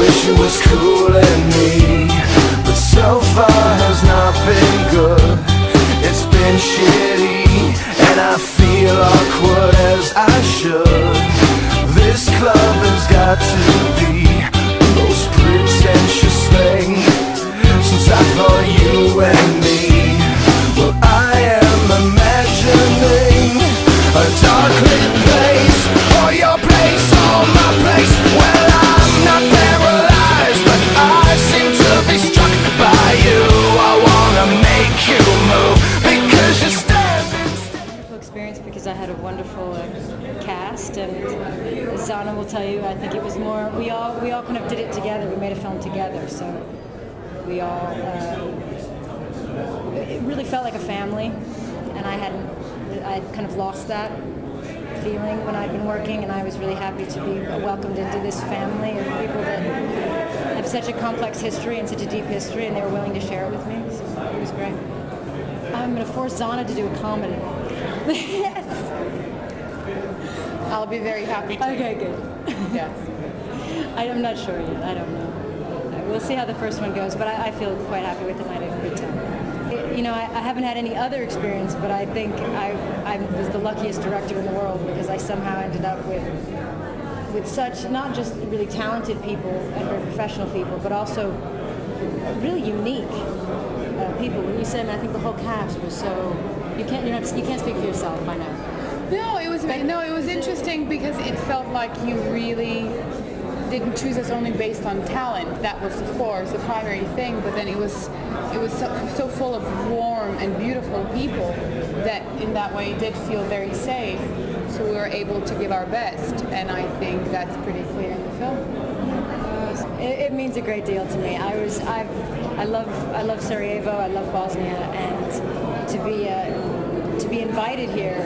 wish it was cooling me, but so far has not been good. It's been shitty, and I feel awkward as I should. This club has got to be the most pretentious thing since I thought you and me. Well, I am imagining a dark lit place, or your place, or my place. Well, I'm not paralyzed, but I seem to be struck by you. I wanna make you move because you're standing. Wonderful experience because I had a wonderful cast, and as Zana will tell you, I think it was more, we all kind of did it together. We made a film together, so we all, it really felt like a family, and I had kind of lost that feeling when I'd been working, and I was really happy to be welcomed into this family of people that have such a complex history and such a deep history, and they were willing to share it with me, so it was great. I'm going to force Zana to do a comedy. Yes. I'll be very happy to. Okay, good. Yes. I'm not sure yet. I don't know. We'll see how the first one goes, but I feel quite happy with it, and I had a good time. I haven't had any other experience, but I think I was the luckiest director in the world because I somehow ended up with such, not just really talented people and very professional people, but also really unique people. When you said, I think the whole cast was so, you can't speak for yourself, I know. No, it was interesting because it felt like you really didn't choose us only based on talent. That was, of course, the primary thing, but then it was so full of warm and beautiful people that in that way it did feel very safe. So we were able to give our best, and I think that's pretty clear in the film. It means a great deal to me. I love Sarajevo, I love Bosnia, and to be invited here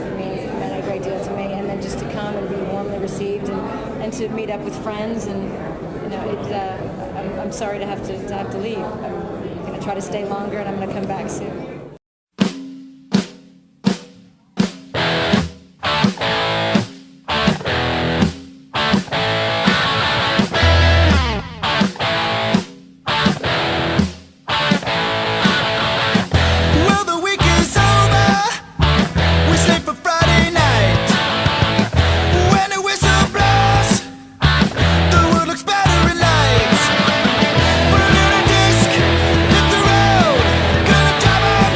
meant a great deal to me, and then just to come and be warmly received and to meet up with friends, and I'm sorry to have to leave. I'm going to try to stay longer, and I'm going to come back soon. Gonna drive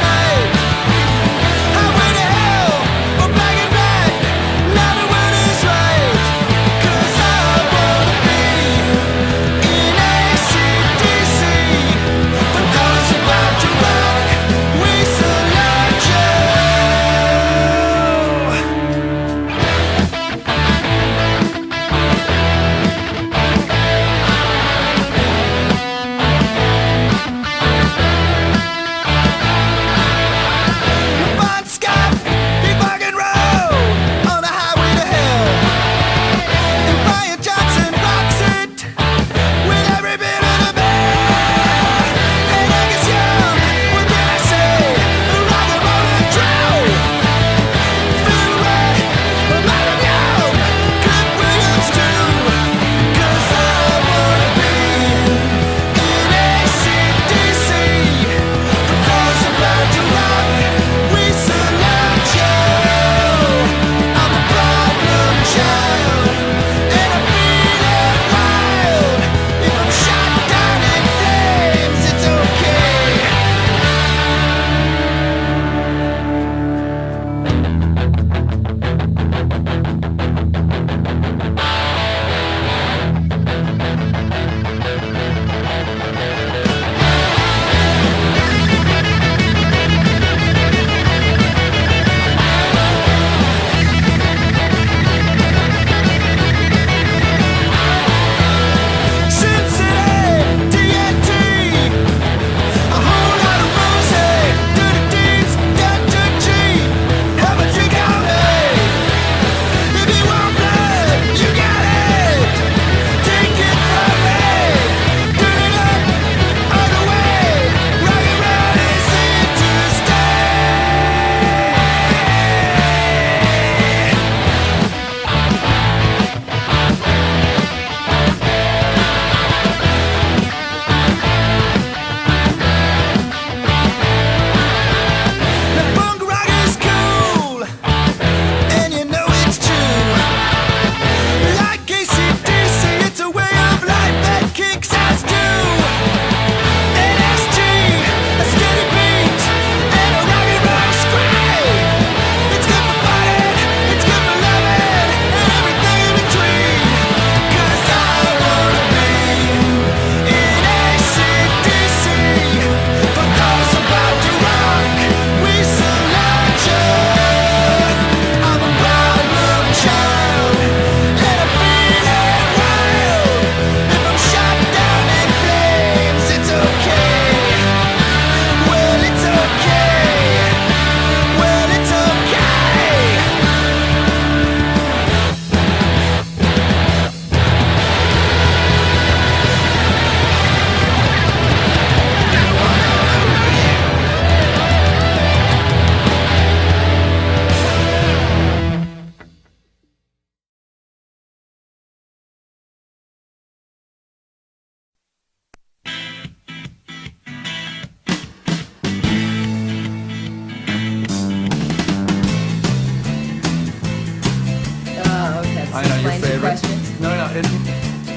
started.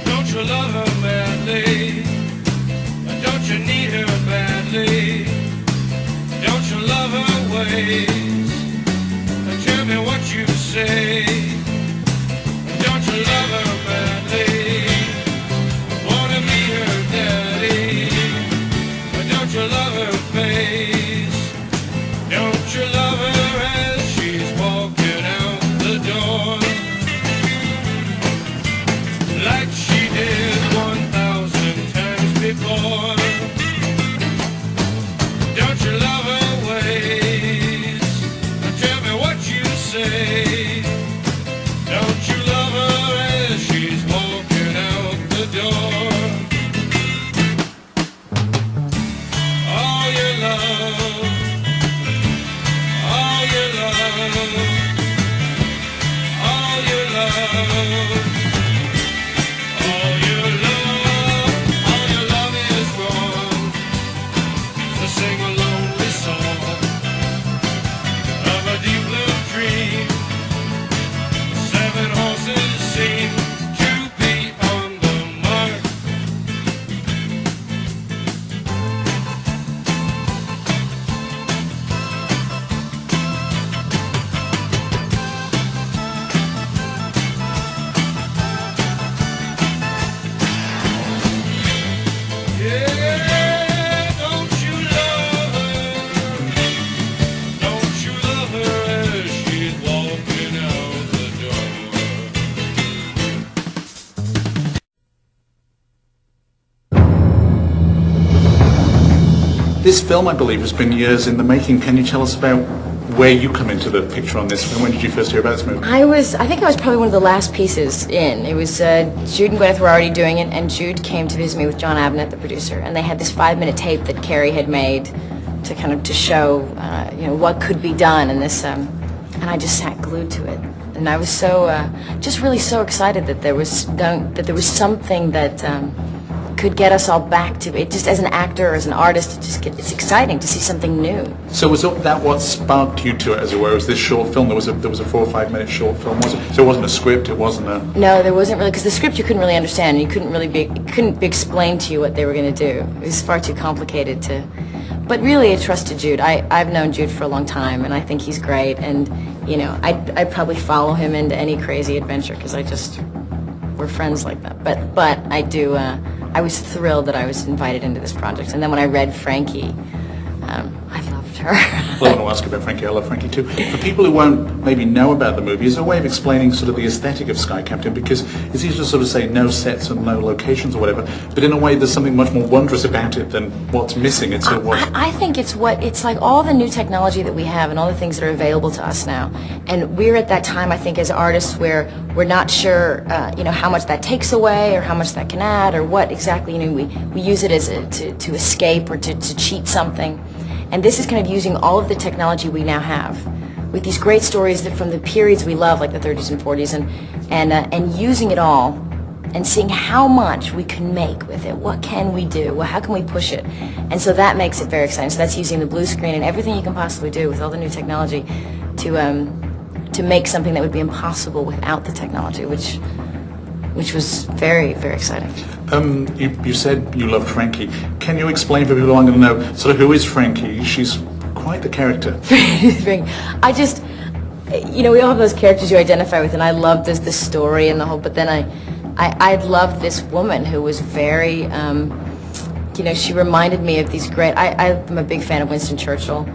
Don't you love her madly? Don't you need her badly? Don't you love her ways? Tell me what you say. Don't you love her badly? Wanna meet her daddy? Don't you love her face? Don't you love her as she's walking out the door? Like she did 1,000 times before. Don't you love her ways? Tell me what you say. Don't you love her as she's walking out the door? All your love, all your love, all your love. All your love is wrong. So sing a lonely song of a deep blue dream. 7 horses seem to be on the mark. Yeah, don't you love her? Don't you love her as she's walking out the door? This film, I believe, has been years in the making. Can you tell us about where you come into the picture on this film? When did you first hear about this movie? I think I was probably one of the last pieces in. It was Jude and Gwyneth were already doing it, and Jude came to visit me with John Abnett, the producer, and they had this 5-minute tape that Carrie had made to show what could be done in this, and I just sat glued to it, and I was so just really so excited that there was something that could get us all back to it. Just as an actor or as an artist, it's exciting to see something new. So was that what sparked you to it, as it were? Was this short film? There was a 4 or 5 minute short film, was it? So it wasn't a script. It wasn't a. No, there wasn't really, because the script you couldn't really understand. You couldn't really it couldn't be explained to you what they were going to do. It was far too complicated to. But really, I trusted Jude. I've known Jude for a long time, and I think he's great. And I'd probably follow him into any crazy adventure because we're friends like that. But I do. I was thrilled that I was invited into this project. And then when I read Frankie, I loved her. Well, I want to ask about Frankie. I love Frankie too. For people who won't maybe know about the movie, is there a way of explaining sort of the aesthetic of Sky Captain? Because it's easy to sort of say no sets and no locations or whatever, but in a way there's something much more wondrous about it than what's missing. It's sort of what... I think it's like all the new technology that we have and all the things that are available to us now. And we're at that time, I think, as artists where we're not sure, how much that takes away or how much that can add or what exactly, we use it as to escape or to cheat something. And this is kind of using all of the technology we now have with these great stories that from the periods we love, like the 30s and 40s, and using it all and seeing how much we can make with it. What can we do? Well, how can we push it? And so that makes it very exciting. So that's using the blue screen and everything you can possibly do with all the new technology to make something that would be impossible without the technology, which was very, very exciting. You said you loved Frankie. Can you explain for people who aren't going to know sort of who is Frankie? She's quite the character. I just, we all have those characters you identify with, and I loved this story and the whole. But then I loved this woman who was very, she reminded me of these great. I'm a big fan of Winston Churchill.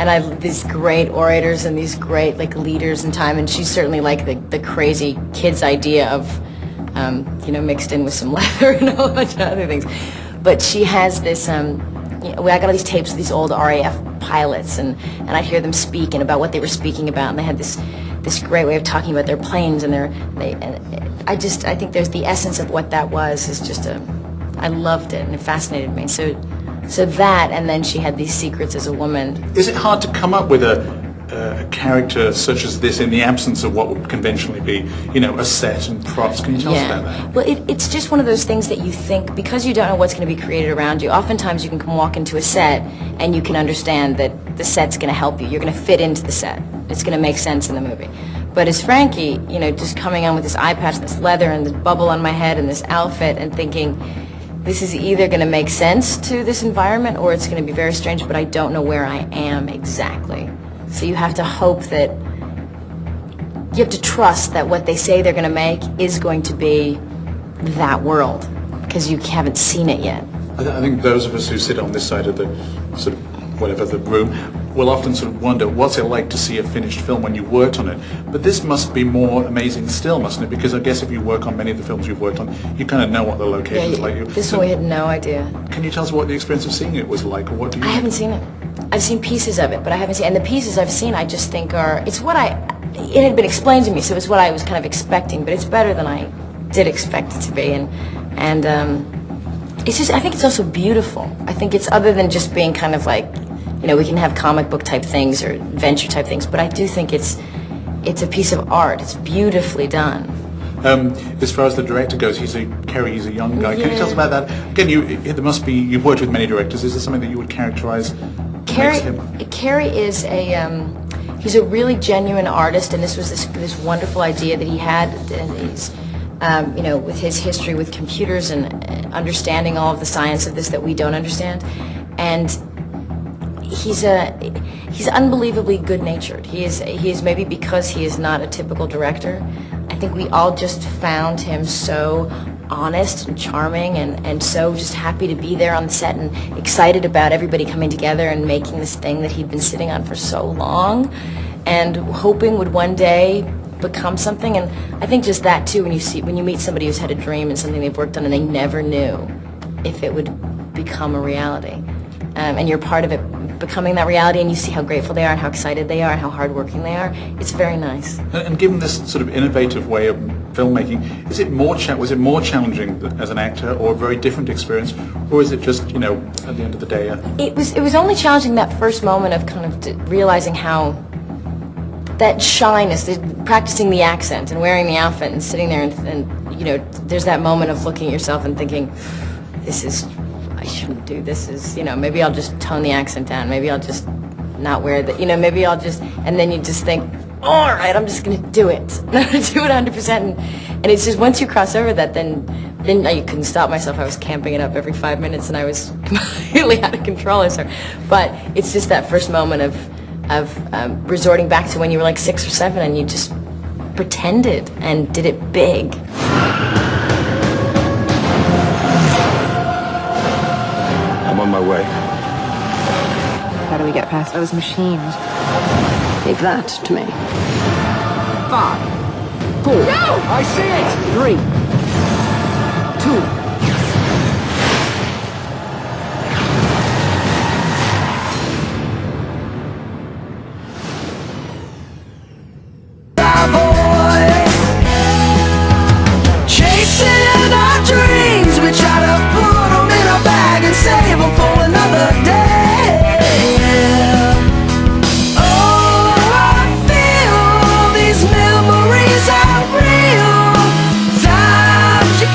And these great orators and these great leaders in time, and she's certainly like the crazy kid's idea of, mixed in with some leather and a whole bunch of other things. But she has this, I got all these tapes of these old RAF pilots, and I'd hear them speak and about what they were speaking about, and they had this great way of talking about their planes and I think there's the essence of what that was is just I loved it and it fascinated me. So that, and then she had these secrets as a woman. Is it hard to come up with a character such as this in the absence of what would conventionally be, a set and props? Can you tell us about that? Well, it's just one of those things that you think, because you don't know what's going to be created around you, oftentimes you can walk into a set and you can understand that the set's going to help you. You're going to fit into the set. It's going to make sense in the movie. But as Frankie, you know, just coming on with this eye patch, this leather, and this bubble on my head, and this outfit, and thinking, this is either going to make sense to this environment, or it's going to be very strange, but I don't know where I am exactly. So you have to hope that, you have to trust that what they say they're going to make is going to be that world, because you haven't seen it yet. I think those of us who sit on this side of the sort of whatever the room will often sort of wonder what's it like to see a finished film when you've worked on it. But this must be more amazing still, mustn't it? Because I guess if you work on many of the films you've worked on, you kind of know what the location's like. This one we had no idea. Can you tell us what the experience of seeing it was like, or what do you? I haven't seen it. I've seen pieces of it, but I haven't seen. And the pieces I've seen, I just think it's what it had been explained to me, so it's what I was kind of expecting. But it's better than I did expect it to be, and it's just, I think it's also beautiful. I think it's, other than just being kind of like, you know, we can have comic book type things or adventure type things, but I do think it's a piece of art. It's beautifully done. As far as the director goes, he's a young guy. Yeah. Can you tell us about that? Again, you've worked with many directors. Is there something that you would characterize? Cary is he's a really genuine artist, and this was this wonderful idea that he had, and he's, you know, with his history with computers and understanding all of the science of this that we don't understand, and he's unbelievably good-natured. He is maybe because he is not a typical director. I think we all just found him so honest and charming, and so just happy to be there on the set and excited about everybody coming together and making this thing that he'd been sitting on for so long and hoping would one day become something. And I think just that too, when you meet somebody who's had a dream and something they've worked on and they never knew if it would become a reality, and you're part of it becoming that reality, and you see how grateful they are and how excited they are and how hardworking they are, it's very nice. And given this sort of innovative way of filmmaking, was it more challenging as an actor, or a very different experience, or is it just, you know, at the end of the day? It was only challenging that first moment of kind of realizing how that shyness, practicing the accent and wearing the outfit and sitting there and you know, there's that moment of looking at yourself and thinking, I shouldn't do this, you know, maybe I'll just tone the accent down, maybe I'll just not wear the, you know, maybe I'll just, and then you just think, all right, I'm just going to do it. I'm going to do it 100%. And it's just, once you cross over that, then I couldn't stop myself. I was camping it up every 5 minutes, and I was completely out of control. But it's just that first moment of resorting back to when you were like 6 or 7, and you just pretended and did it big. I'm on my way. How do we get past those machines? Leave that to me. 5, 4. No! I see it! 3, 2. Chasing our dreams, we try to put them in a bag and save them for another day. Oh, I feel these memories are real. Times you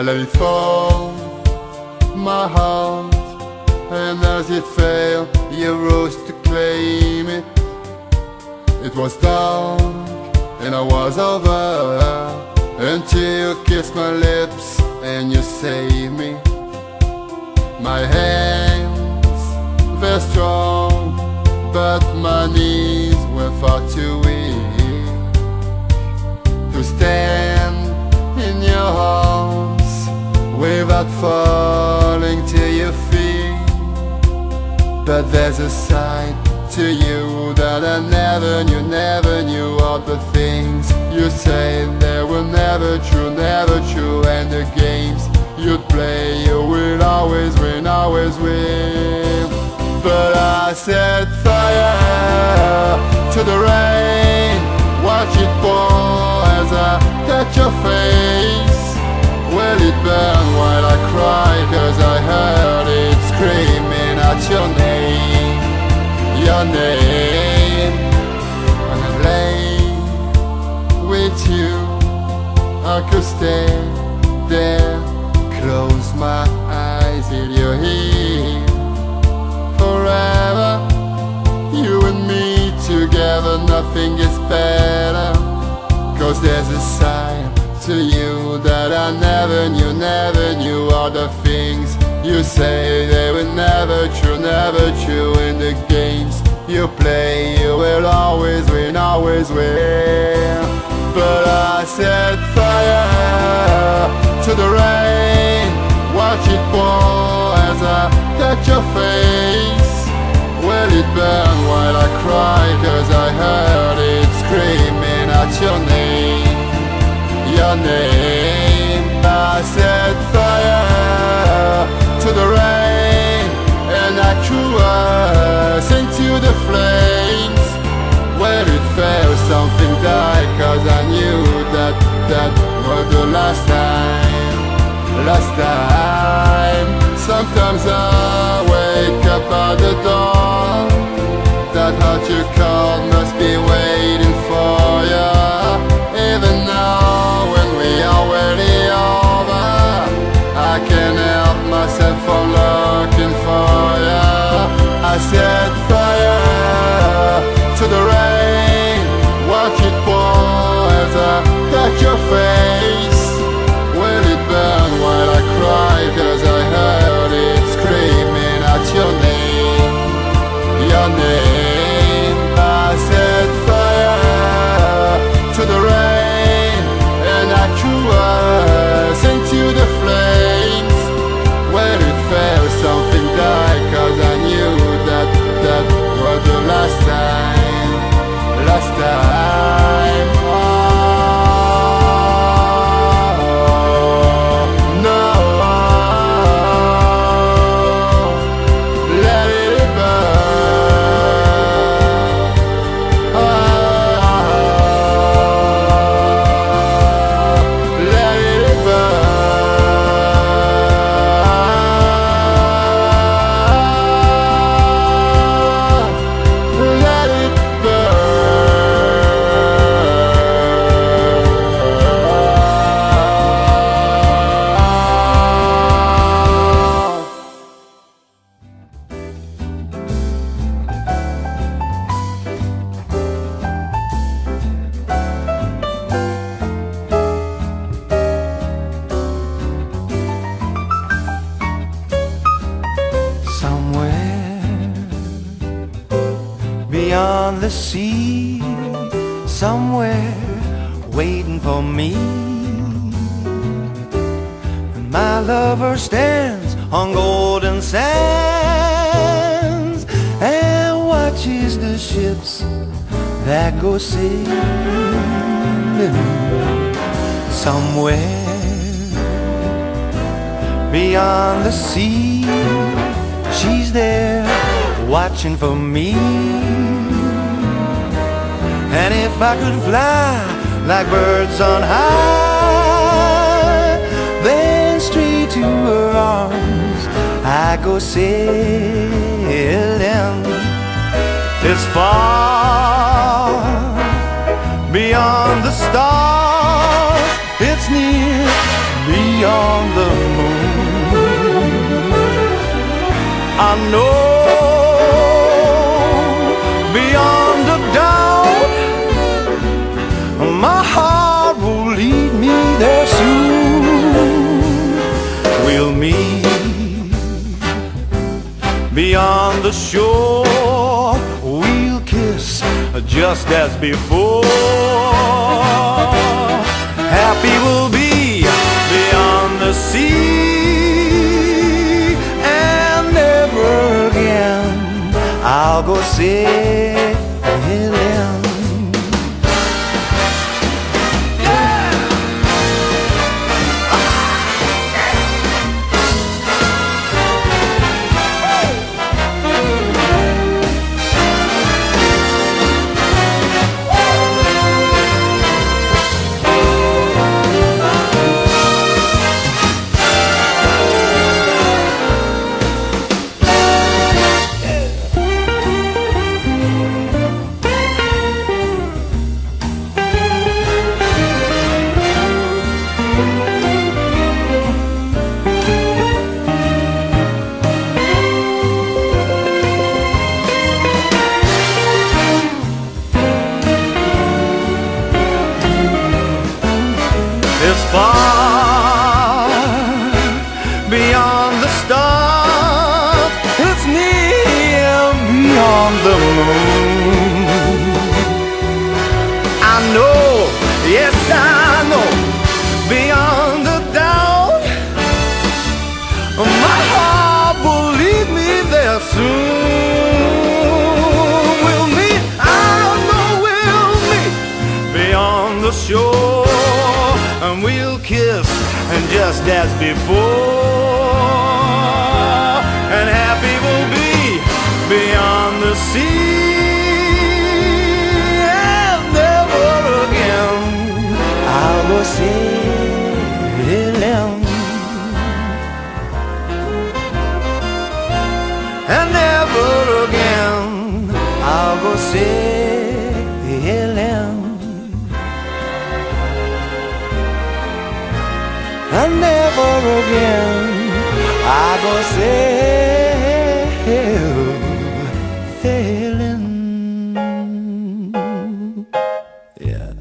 let it fall, my heart. And as it fell, you rose to claim it. It was dark and I was over, until you kissed my lips and you saved me. My hands were strong, but my knees were far too weak to stand in your arms without falling to your feet. But there's a side to you that I never knew all the things you say they were never true, and the games you'd play, you will always win, always win. But I set fire to the rain, watch it pour as I touch your face. Will it burn while I cry, 'cause I heard it screaming out your name, your name. And I lay with you, I could stay there, close my eyes, till you're here. Forever, you and me together, nothing gets better. 'Cause there's a side to you that I never knew all the things you say they were never true, in the games you play, you will always win, always win. But I set fire to the rain, watch it pour as I touch your face. Will it burn while I cry, 'cause I heard it screaming out your name, your name. I set fire to the rain, and I threw us into the flames. When it fell, something died, 'cause I knew that was the last time, last time. Sometimes I wake up at the dawn, that heart you called must be waiting for ya. Even now when we are already over, I can't help myself from looking for ya. I set fire to the rain, watch it pour as I touch your face. Will it burn while I cry, 'cause I heard it screaming out your name, your name. I set fire to the rain, and I threw us into the flames. When it fell, something died, 'cause I knew that was the last time, last time. Oh, no, let it burn. Oh, let it burn. Let it Somewhere beyond the sea, somewhere waiting for me. And my lover stands on golden sands and watches the ships that go sailing. Somewhere beyond the sea, she's there watching for me. And if I could fly like birds on high, then straight to her arms I go sailing. It's far beyond the stars, it's near beyond beyond the moon. I know beyond a doubt my heart will lead me there soon. We'll meet beyond the shore, we'll kiss just as before. Happy we'll be beyond the sea, and never again I'll go sailing. It's far beyond the stars, it's near beyond the moon. I know, yes I know, beyond a doubt, my heart will lead me there soon. We'll meet, I know we'll meet beyond the shore, and we'll kiss, and just as before, and happy we'll be beyond the sea, and never again I'll go sailing, and never again I'll go sailing, and never again I go sailing. Yeah.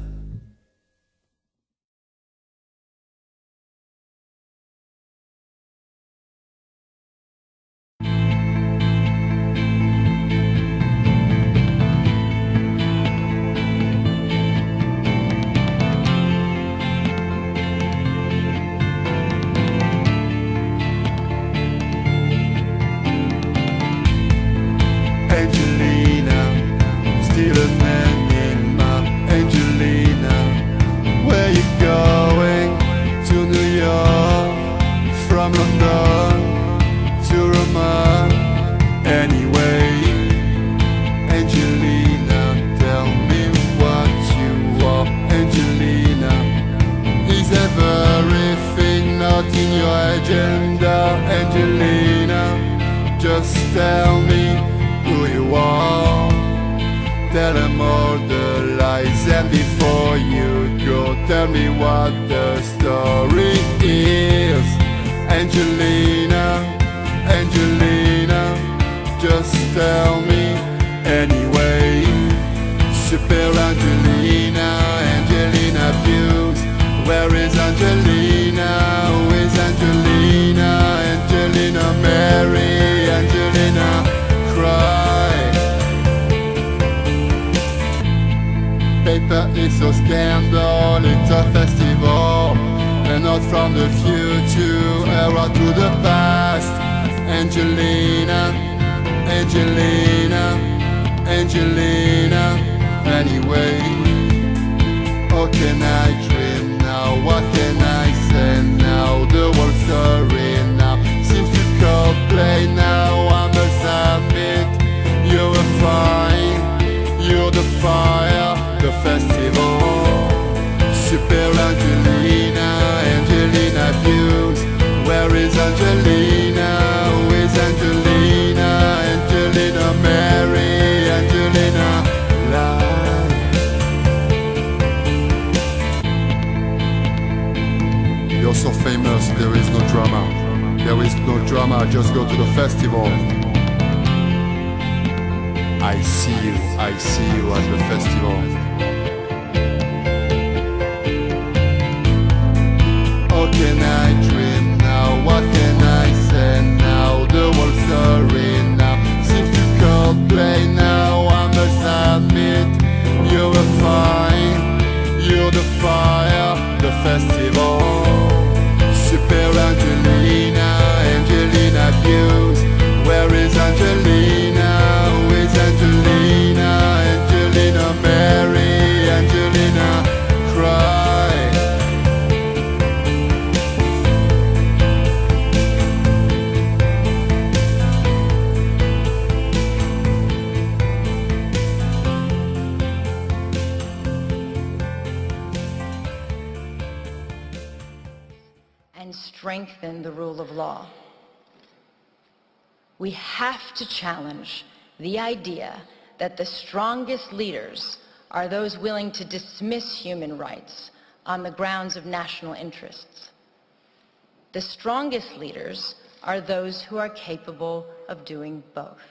Angelina, still a man in my Angelina. Where you going? To New York, from London to Roma. Anyway, Angelina, tell me what you are. Angelina, is everything not in your agenda? Angelina, just tell me who you are. Tell them all the lies, and before you go, tell me what the story is. Angelina, Angelina, just tell me anyway. Super Angelina, Angelina Views. Where is Angelina? Who is Angelina? Angelina Mary, Angelina cry. Paper is a scandal, it's a festival, and not from the future, era to the past. Angelina, Angelina, Angelina, anyway. How can I dream now? What can I say now? The whole story now seems to play now. I'm the subject, you're a fine, you're the fire, the festival. Super Angelina, Angelina Views. Where is Angelina? Who is Angelina? Angelina Mary, Angelina Live. You're so famous, drama, just go to the festival. I see you at the festival. How can I dream now? What can I say now? The whole story now seems to play now. I must admit, you're a fine, you're the fire, the festival. Super Angelina, Angelina views. Where is Angelina? Who is Angelina? Angelina Mary, Angelina cry. And strengthen the rule of law. We have to challenge the idea that the strongest leaders are those willing to dismiss human rights on the grounds of national interests. The strongest leaders are those who are capable of doing both.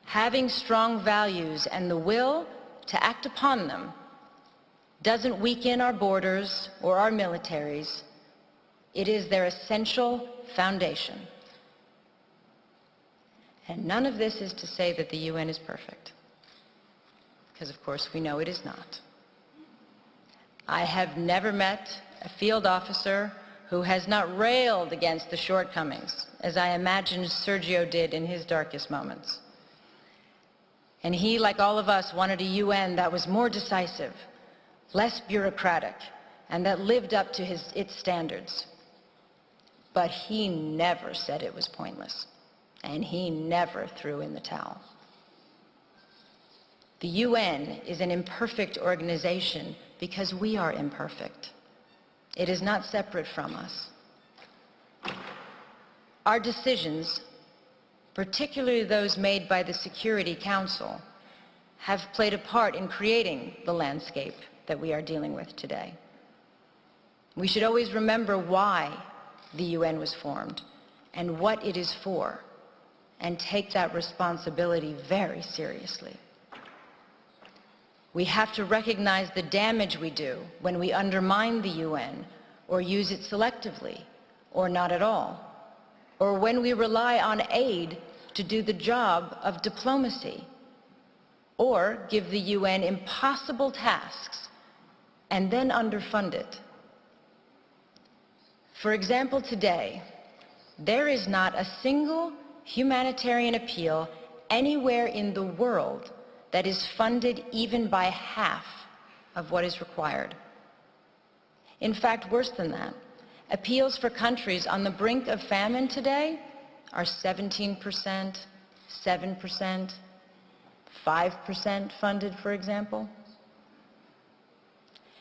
Having strong values and the will to act upon them doesn't weaken our borders or our militaries. It is their essential foundation. And none of this is to say that the UN is perfect, because of course we know it is not. I have never met a field officer who has not railed against the shortcomings, as I imagine Sergio did in his darkest moments. And he, like all of us, wanted a UN that was more decisive, less bureaucratic, and that lived up to its standards. But he never said it was pointless, and he never threw in the towel. The UN is an imperfect organization because we are imperfect. It is not separate from us. Our decisions, particularly those made by the Security Council, have played a part in creating the landscape that we are dealing with today. We should always remember why the UN was formed and what it is for, and take that responsibility very seriously. We have to recognize the damage we do when we undermine the UN or use it selectively or not at all, or when we rely on aid to do the job of diplomacy, or give the UN impossible tasks and then underfund it. For example, today, there is not a single humanitarian appeal anywhere in the world that is funded even by half of what is required. In fact, worse than that, appeals for countries on the brink of famine today are 17%, 7%, 5% funded, for example.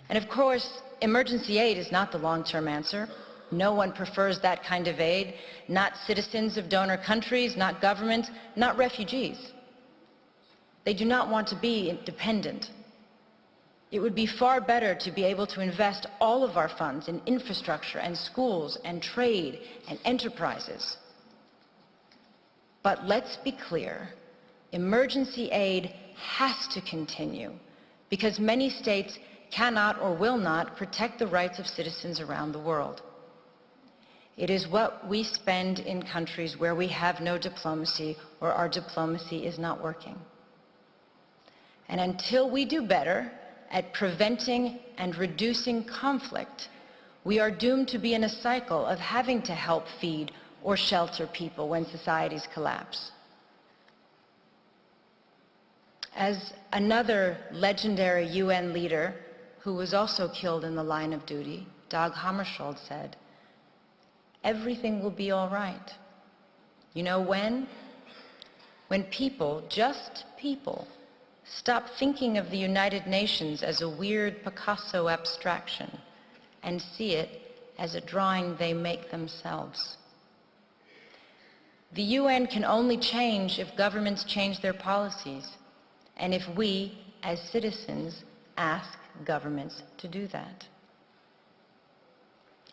And of course, emergency aid is not the long-term answer. No one prefers that kind of aid, not citizens of donor countries, not governments, not refugees. They do not want to be dependent. It would be far better to be able to invest all of our funds in infrastructure and schools and trade and enterprises. But let's be clear, emergency aid has to continue because many states cannot or will not protect the rights of citizens around the world. It is what we spend in countries where we have no diplomacy or our diplomacy is not working. And until we do better at preventing and reducing conflict, we are doomed to be in a cycle of having to help feed or shelter people when societies collapse. As another legendary UN leader who was also killed in the line of duty, Dag Hammarskjöld, said, "Everything will be all right." You know when? When people, just people, stop thinking of the United Nations as a weird Picasso abstraction and see it as a drawing they make themselves. The UN can only change if governments change their policies and if we, as citizens, ask governments to do that.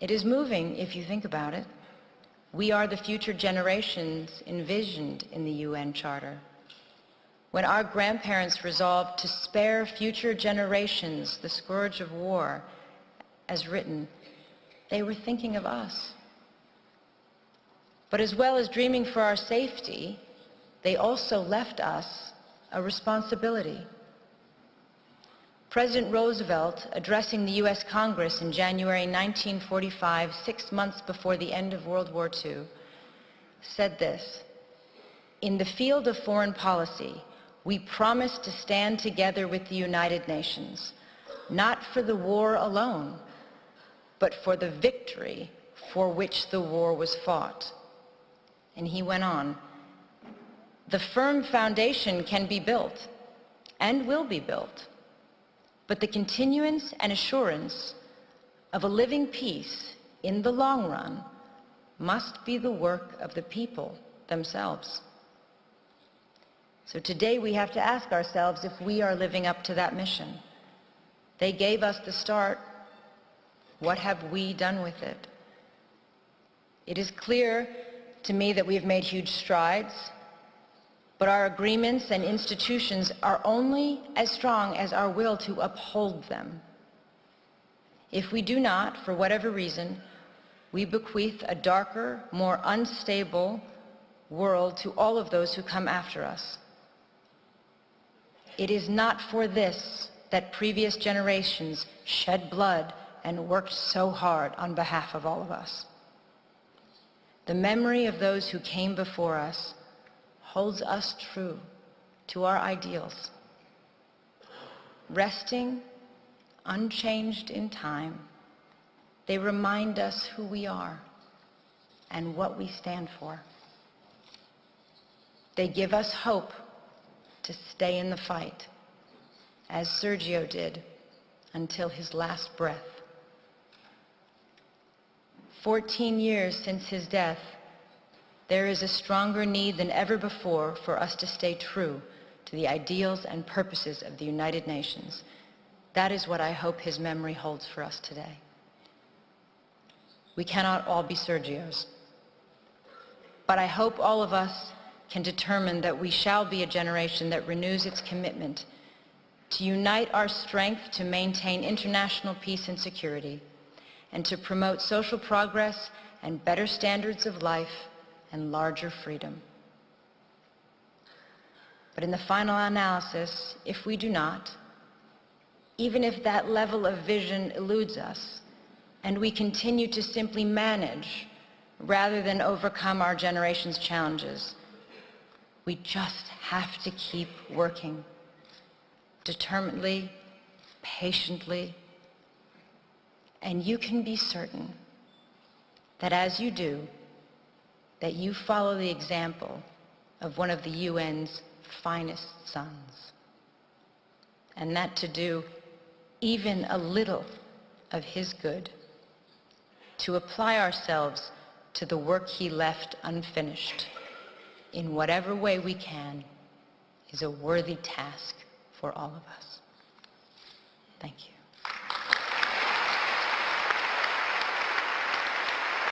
It is moving if you think about it. We are the future generations envisioned in the UN Charter. When our grandparents resolved to spare future generations the scourge of war, as written, they were thinking of us. But as well as dreaming for our safety, they also left us a responsibility. President Roosevelt, addressing the U.S. Congress in January 1945, 6 months before the end of World War II, said this: "In the field of foreign policy, we promise to stand together with the United Nations, not for the war alone, but for the victory for which the war was fought." And he went on, "The firm foundation can be built, and will be built, but the continuance and assurance of a living peace in the long run must be the work of the people themselves." So today we have to ask ourselves if we are living up to that mission. They gave us the start. What have we done with it? It is clear to me that we have made huge strides, but our agreements and institutions are only as strong as our will to uphold them. If we do not, for whatever reason, we bequeath a darker, more unstable world to all of those who come after us. It is not for this that previous generations shed blood and worked so hard on behalf of all of us. The memory of those who came before us holds us true to our ideals, resting unchanged in time. They remind us who we are and what we stand for. They give us hope to stay in the fight, as Sergio did until his last breath. 14 years since his death, there is a stronger need than ever before for us to stay true to the ideals and purposes of the United Nations. That is what I hope his memory holds for us today. We cannot all be Sergios, but I hope all of us can determine that we shall be a generation that renews its commitment to unite our strength to maintain international peace and security, and to promote social progress and better standards of life and larger freedom. But in the final analysis, if we do not, even if that level of vision eludes us, and we continue to simply manage rather than overcome our generation's challenges, we just have to keep working determinedly, patiently, and you can be certain that as you do, that you follow the example of one of the UN's finest sons, and that to do even a little of his good, to apply ourselves to the work he left unfinished in whatever way we can, is a worthy task for all of us. Thank you.